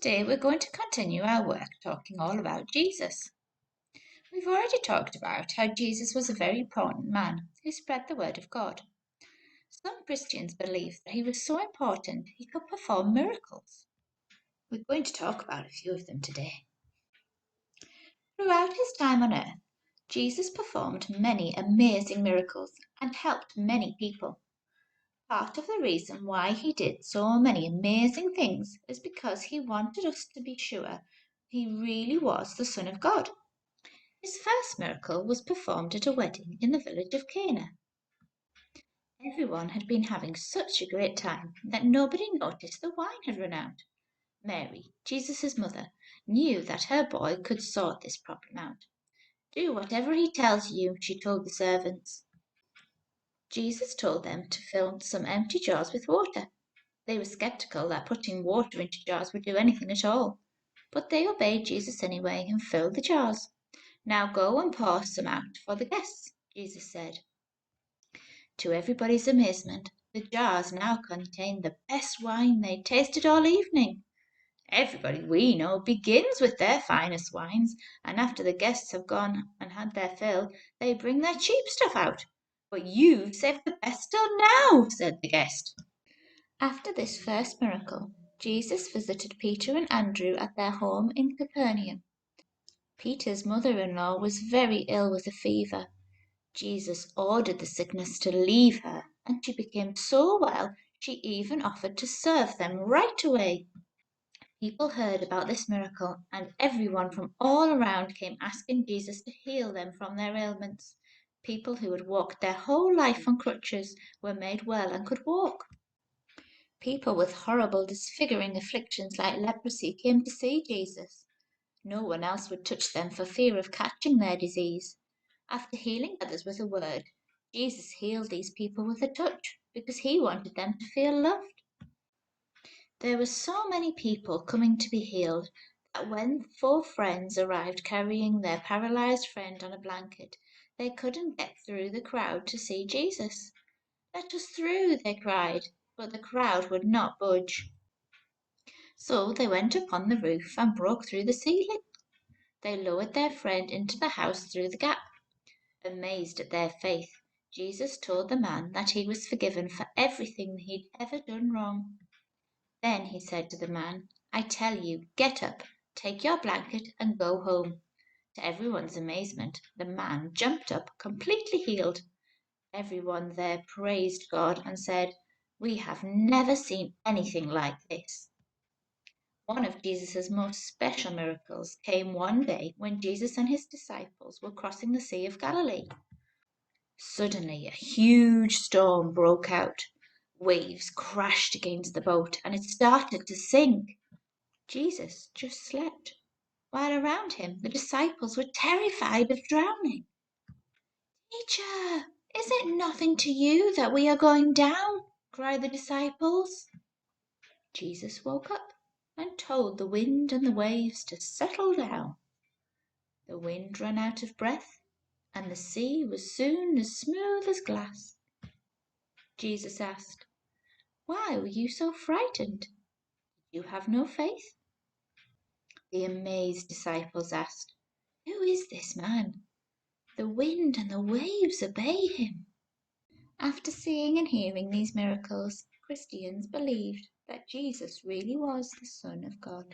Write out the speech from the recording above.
Today we're going to continue our work talking all about Jesus. We've already talked about how Jesus was a very important man who spread the word of God. Some Christians believe that he was so important he could perform miracles. We're going to talk about a few of them today. Throughout his time on earth, Jesus performed many amazing miracles and helped many people. Part of the reason why he did so many amazing things is because he wanted us to be sure he really was the Son of God. His first miracle was performed at a wedding in the village of Cana. Everyone had been having such a great time that nobody noticed the wine had run out. Mary, Jesus' mother, knew that her boy could sort this problem out. Do whatever he tells you, she told the servants. Jesus told them to fill some empty jars with water. They were skeptical that putting water into jars would do anything at all, but they obeyed Jesus anyway and filled the jars. Now go and pour some out for the guests, Jesus said. To everybody's amazement, the jars now contained the best wine they'd tasted all evening. Everybody we know begins with their finest wines, and after the guests have gone and had their fill, they bring their cheap stuff out. But you've saved the best till now, said the guest. After this first miracle, Jesus visited Peter and Andrew at their home in Capernaum. Peter's mother-in-law was very ill with a fever. Jesus ordered the sickness to leave her, and she became so well she even offered to serve them right away. People heard about this miracle, and everyone from all around came asking Jesus to heal them from their ailments. People who had walked their whole life on crutches were made well and could walk. People with horrible disfiguring afflictions like leprosy came to see Jesus. No one else would touch them for fear of catching their disease. After healing others with a word, Jesus healed these people with a touch because he wanted them to feel loved. There were so many people coming to be healed that when 4 friends arrived carrying their paralyzed friend on a blanket, they couldn't get through the crowd to see Jesus. Let us through, they cried, but the crowd would not budge. So they went upon the roof and broke through the ceiling. They lowered their friend into the house through the gap. Amazed at their faith, Jesus told the man that he was forgiven for everything he'd ever done wrong. Then he said to the man, I tell you, get up, take your blanket and go home. To everyone's amazement, the man jumped up, completely healed. Everyone there praised God and said, We have never seen anything like this. One of Jesus' most special miracles came one day when Jesus and his disciples were crossing the Sea of Galilee. Suddenly, a huge storm broke out. Waves crashed against the boat and it started to sink. Jesus just slept, while around him the disciples were terrified of drowning. Teacher, is it nothing to you that we are going down? Cried the disciples. Jesus woke up and told the wind and the waves to settle down. The wind ran out of breath, and the sea was soon as smooth as glass. Jesus asked, Why were you so frightened? You have no faith? The amazed disciples asked, Who is this man? The wind and the waves obey him. After seeing and hearing these miracles, Christians believed that Jesus really was the Son of God.